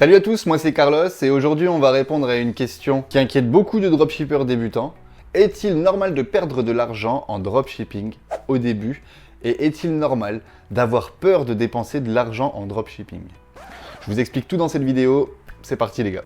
Salut à tous, moi c'est Carlos et aujourd'hui on va répondre à une question qui inquiète beaucoup de dropshippers débutants. Est-il normal de perdre de l'argent en dropshipping au début et est-il normal d'avoir peur de dépenser de l'argent en dropshipping? Je vous explique tout dans cette vidéo, c'est parti les gars.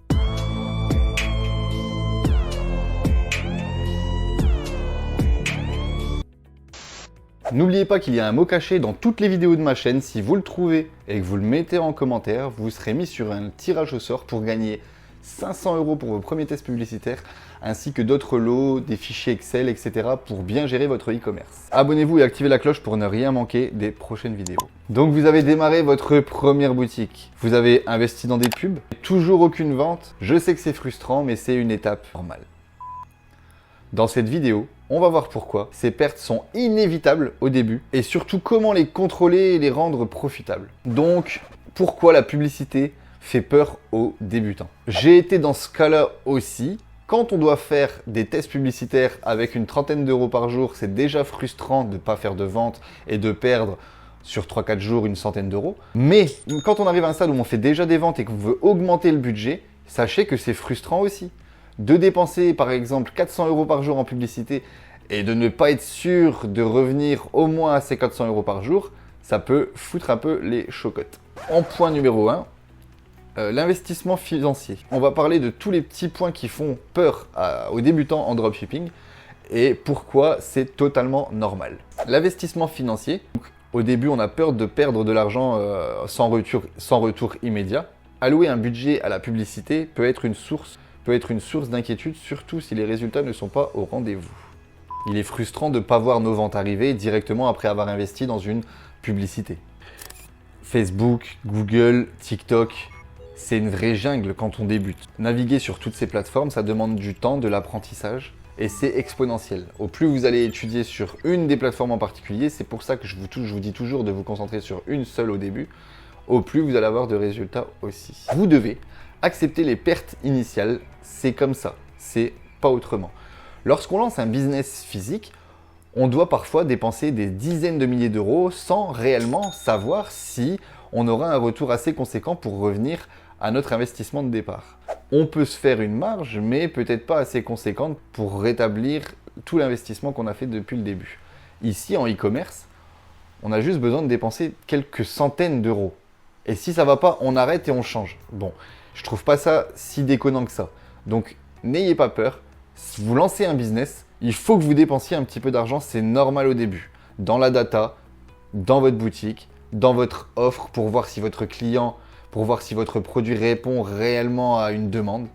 N'oubliez pas qu'il y a un mot caché dans toutes les vidéos de ma chaîne. Si vous le trouvez et que vous le mettez en commentaire, vous serez mis sur un tirage au sort pour gagner 500 € pour vos premiers tests publicitaires, ainsi que d'autres lots, des fichiers Excel, etc. pour bien gérer votre e-commerce. Abonnez-vous et activez la cloche pour ne rien manquer des prochaines vidéos. Donc vous avez démarré votre première boutique, vous avez investi dans des pubs, toujours aucune vente. Je sais que c'est frustrant, mais c'est une étape normale. Dans cette vidéo, on va voir pourquoi ces pertes sont inévitables au début et surtout comment les contrôler et les rendre profitables. Donc, pourquoi la publicité fait peur aux débutants? J'ai été dans ce cas-là aussi. Quand on doit faire des tests publicitaires avec une trentaine d'euros par jour, c'est déjà frustrant de ne pas faire de vente et de perdre sur 3-4 jours une centaine d'euros. Mais quand on arrive à un stade où on fait déjà des ventes et qu'on veut augmenter le budget, sachez que c'est frustrant aussi. De dépenser par exemple 400 € par jour en publicité et de ne pas être sûr de revenir au moins à ces 400 € par jour, ça peut foutre un peu les chocottes. En point numéro 1, l'investissement financier. On va parler de tous les petits points qui font peur aux débutants en dropshipping et pourquoi c'est totalement normal. L'investissement financier, au début on a peur de perdre de l'argent sans retour immédiat. Allouer un budget à la publicité peut être une source d'inquiétude, surtout si les résultats ne sont pas au rendez-vous. Il est frustrant de ne pas voir nos ventes arriver directement après avoir investi dans une publicité. Facebook, Google, TikTok, c'est une vraie jungle quand on débute. Naviguer sur toutes ces plateformes, ça demande du temps, de l'apprentissage et c'est exponentiel. Au plus vous allez étudier sur une des plateformes en particulier, c'est pour ça que je vous dis toujours de vous concentrer sur une seule au début, au plus vous allez avoir de résultats aussi. Vous devez accepter les pertes initiales, c'est comme ça, c'est pas autrement. Lorsqu'on lance un business physique, on doit parfois dépenser des dizaines de milliers d'euros sans réellement savoir si on aura un retour assez conséquent pour revenir à notre investissement de départ. On peut se faire une marge, mais peut-être pas assez conséquente pour rétablir tout l'investissement qu'on a fait depuis le début. Ici, en e-commerce, on a juste besoin de dépenser quelques centaines d'euros. Et si ça va pas, on arrête et on change. Bon, je trouve pas ça si déconnant que ça. Donc, n'ayez pas peur. Si vous lancez un business, il faut que vous dépensiez un petit peu d'argent. C'est normal au début. Dans la data, dans votre boutique, dans votre offre pour voir si votre client, pour voir si votre produit répond réellement à une demande.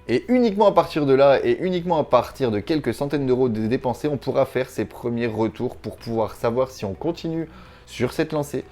Et uniquement à partir de là et uniquement à partir de quelques centaines d'euros de dépensés, on pourra faire ses premiers retours pour pouvoir savoir si on continue sur cette lancée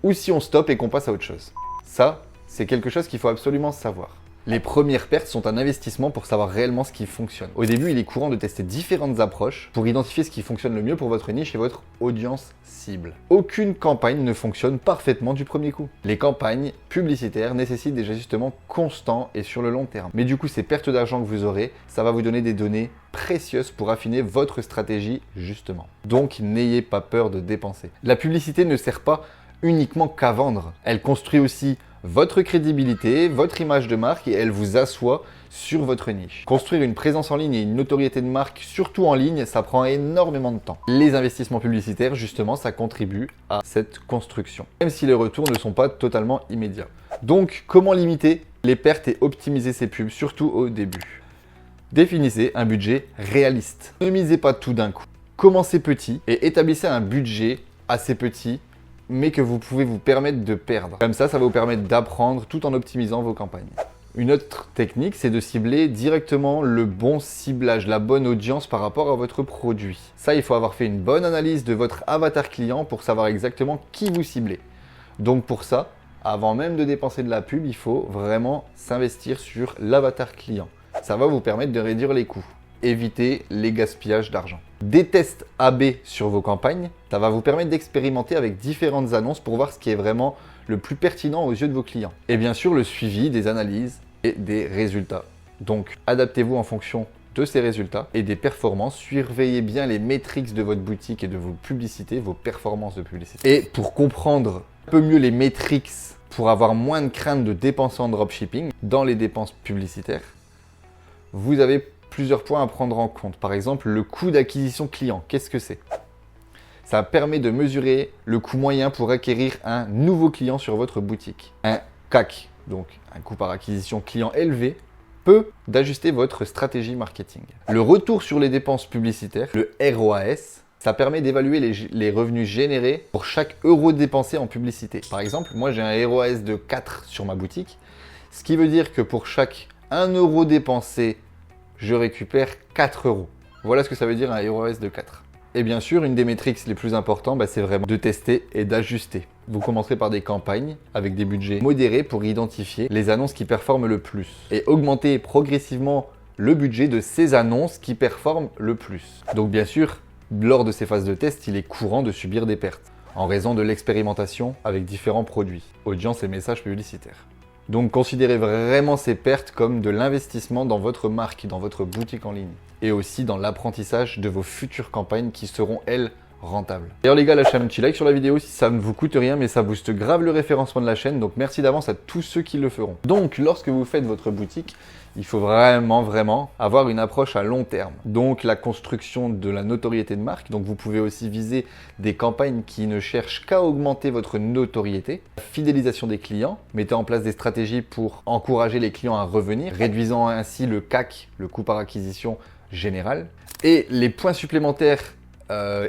ou si on stoppe et qu'on passe à autre chose. Ça, c'est quelque chose qu'il faut absolument savoir. Les premières pertes sont un investissement pour savoir réellement ce qui fonctionne. Au début, il est courant de tester différentes approches pour identifier ce qui fonctionne le mieux pour votre niche et votre audience cible. Aucune campagne ne fonctionne parfaitement du premier coup. Les campagnes publicitaires nécessitent des ajustements constants et sur le long terme. Mais du coup, ces pertes d'argent que vous aurez, ça va vous donner des données précieuses pour affiner votre stratégie justement. Donc, n'ayez pas peur de dépenser. La publicité ne sert pas uniquement qu'à vendre. Elle construit aussi votre crédibilité, votre image de marque et elle vous assoit sur votre niche. Construire une présence en ligne et une notoriété de marque, surtout en ligne, ça prend énormément de temps. Les investissements publicitaires, justement, ça contribue à cette construction, même si les retours ne sont pas totalement immédiats. Donc, comment limiter les pertes et optimiser ces pubs, surtout au début? Définissez un budget réaliste. Ne misez pas tout d'un coup. Commencez petit et établissez un budget assez petit mais que vous pouvez vous permettre de perdre. Comme ça, ça va vous permettre d'apprendre tout en optimisant vos campagnes. Une autre technique, c'est de cibler directement le bon ciblage, la bonne audience par rapport à votre produit. Ça, il faut avoir fait une bonne analyse de votre avatar client pour savoir exactement qui vous ciblez. Donc pour ça, avant même de dépenser de la pub, il faut vraiment s'investir sur l'avatar client. Ça va vous permettre de réduire les coûts. Éviter les gaspillages d'argent. Des tests AB sur vos campagnes, ça va vous permettre d'expérimenter avec différentes annonces pour voir ce qui est vraiment le plus pertinent aux yeux de vos clients. Et bien sûr, le suivi des analyses et des résultats. Donc, adaptez-vous en fonction de ces résultats et des performances. Surveillez bien les métriques de votre boutique et de vos publicités, vos performances de publicité. Et pour comprendre un peu mieux les métriques pour avoir moins de crainte de dépenser en dropshipping dans les dépenses publicitaires, vous avez plusieurs points à prendre en compte. Par exemple, le coût d'acquisition client. Qu'est-ce que c'est? Ça permet de mesurer le coût moyen pour acquérir un nouveau client sur votre boutique. Un CAC, donc un coût par acquisition client élevé, peut d'ajuster votre stratégie marketing. Le retour sur les dépenses publicitaires, le ROAS, ça permet d'évaluer les revenus générés pour chaque euro dépensé en publicité. Par exemple, moi j'ai un ROAS de 4 sur ma boutique, ce qui veut dire que pour chaque 1 euro dépensé, je récupère 4 euros. Voilà ce que ça veut dire un ROAS de 4. Et bien sûr, une des métriques les plus importantes, c'est vraiment de tester et d'ajuster. Vous commencerez par des campagnes avec des budgets modérés pour identifier les annonces qui performent le plus et augmenter progressivement le budget de ces annonces qui performent le plus. Donc bien sûr, lors de ces phases de test, il est courant de subir des pertes en raison de l'expérimentation avec différents produits, audience et messages publicitaires. Donc considérez vraiment ces pertes comme de l'investissement dans votre marque, dans votre boutique en ligne et aussi dans l'apprentissage de vos futures campagnes qui seront, elles, rentables. D'ailleurs les gars, lâchez un petit like sur la vidéo si ça ne vous coûte rien, mais ça booste grave le référencement de la chaîne, donc merci d'avance à tous ceux qui le feront. Donc lorsque vous faites votre boutique, il faut vraiment avoir une approche à long terme. Donc la construction de la notoriété de marque, donc vous pouvez aussi viser des campagnes qui ne cherchent qu'à augmenter votre notoriété. La fidélisation des clients, mettez en place des stratégies pour encourager les clients à revenir, réduisant ainsi le CAC, le coût par acquisition général. Et les points supplémentaires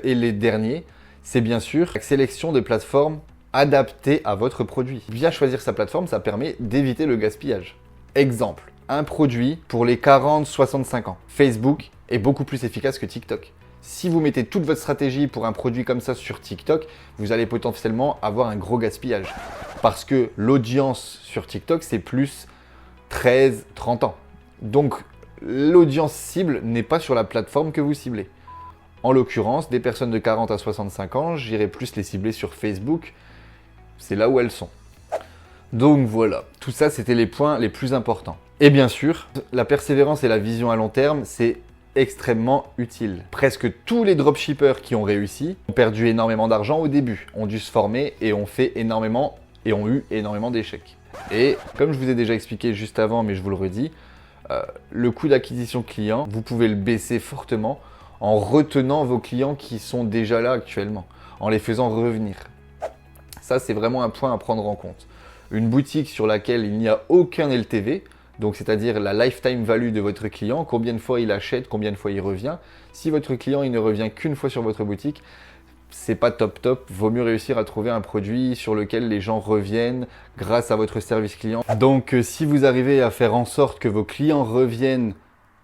et les derniers, c'est bien sûr la sélection de plateformes adaptées à votre produit. Bien choisir sa plateforme, ça permet d'éviter le gaspillage. Exemple, un produit pour les 40-65 ans. Facebook est beaucoup plus efficace que TikTok. Si vous mettez toute votre stratégie pour un produit comme ça sur TikTok, vous allez potentiellement avoir un gros gaspillage. Parce que l'audience sur TikTok, c'est plus 13-30 ans. Donc, l'audience cible n'est pas sur la plateforme que vous ciblez. En l'occurrence, des personnes de 40 à 65 ans, j'irai plus les cibler sur Facebook. C'est là où elles sont. Donc voilà, tout ça, c'était les points les plus importants. Et bien sûr, la persévérance et la vision à long terme, c'est extrêmement utile. Presque tous les dropshippers qui ont réussi ont perdu énormément d'argent au début, ont dû se former et ont fait énormément et ont eu énormément d'échecs. Et comme je vous ai déjà expliqué juste avant, mais je vous le redis, le coût d'acquisition client, vous pouvez le baisser fortement en retenant vos clients qui sont déjà là actuellement, en les faisant revenir. Ça, c'est vraiment un point à prendre en compte. Une boutique sur laquelle il n'y a aucun LTV, donc c'est-à-dire la lifetime value de votre client, combien de fois il achète, combien de fois il revient. Si votre client il ne revient qu'une fois sur votre boutique, c'est pas top. Vaut mieux réussir à trouver un produit sur lequel les gens reviennent grâce à votre service client. Donc si vous arrivez à faire en sorte que vos clients reviennent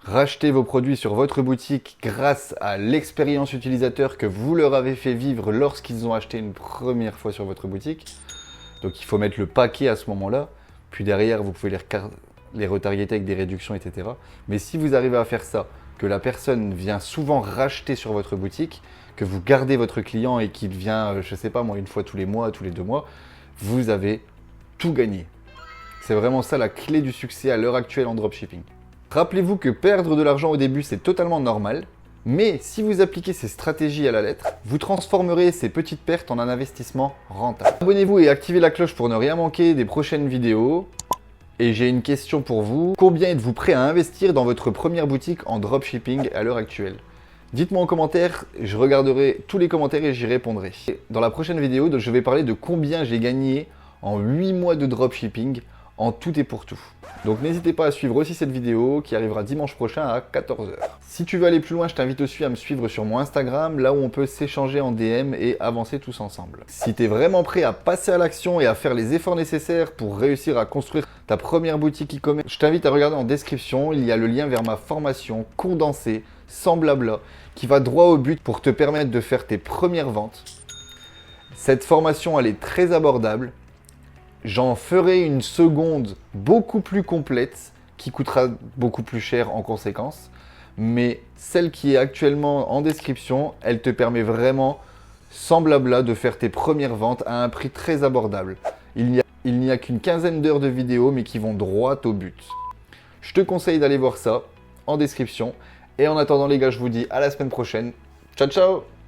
racheter vos produits sur votre boutique grâce à l'expérience utilisateur que vous leur avez fait vivre lorsqu'ils ont acheté une première fois sur votre boutique. Donc il faut mettre le paquet à ce moment-là, puis derrière vous pouvez les retargeter avec des réductions, etc. Mais si vous arrivez à faire ça, que la personne vient souvent racheter sur votre boutique, que vous gardez votre client et qu'il vient, je sais pas moi, une fois tous les mois, tous les 2 mois, vous avez tout gagné. C'est vraiment ça la clé du succès à l'heure actuelle en dropshipping. Rappelez-vous que perdre de l'argent au début, c'est totalement normal. Mais si vous appliquez ces stratégies à la lettre, vous transformerez ces petites pertes en un investissement rentable. Abonnez-vous et activez la cloche pour ne rien manquer des prochaines vidéos. Et j'ai une question pour vous. Combien êtes-vous prêt à investir dans votre première boutique en dropshipping à l'heure actuelle? Dites-moi en commentaire, je regarderai tous les commentaires et j'y répondrai. Dans la prochaine vidéo, je vais parler de combien j'ai gagné en 8 mois de dropshipping en tout et pour tout. Donc n'hésitez pas à suivre aussi cette vidéo qui arrivera dimanche prochain à 14 h. Si tu veux aller plus loin, je t'invite aussi à me suivre sur mon Instagram, là où on peut s'échanger en DM et avancer tous ensemble. Si tu es vraiment prêt à passer à l'action et à faire les efforts nécessaires pour réussir à construire ta première boutique e-commerce, je t'invite à regarder en description, il y a le lien vers ma formation condensée, sans blabla, qui va droit au but pour te permettre de faire tes premières ventes. Cette formation, elle est très abordable. J'en ferai une seconde beaucoup plus complète qui coûtera beaucoup plus cher en conséquence. Mais celle qui est actuellement en description, elle te permet vraiment, sans blabla, de faire tes premières ventes à un prix très abordable. Il n'y a qu'une quinzaine d'heures de vidéos, mais qui vont droit au but. Je te conseille d'aller voir ça en description. Et en attendant les gars, je vous dis à la semaine prochaine. Ciao, ciao!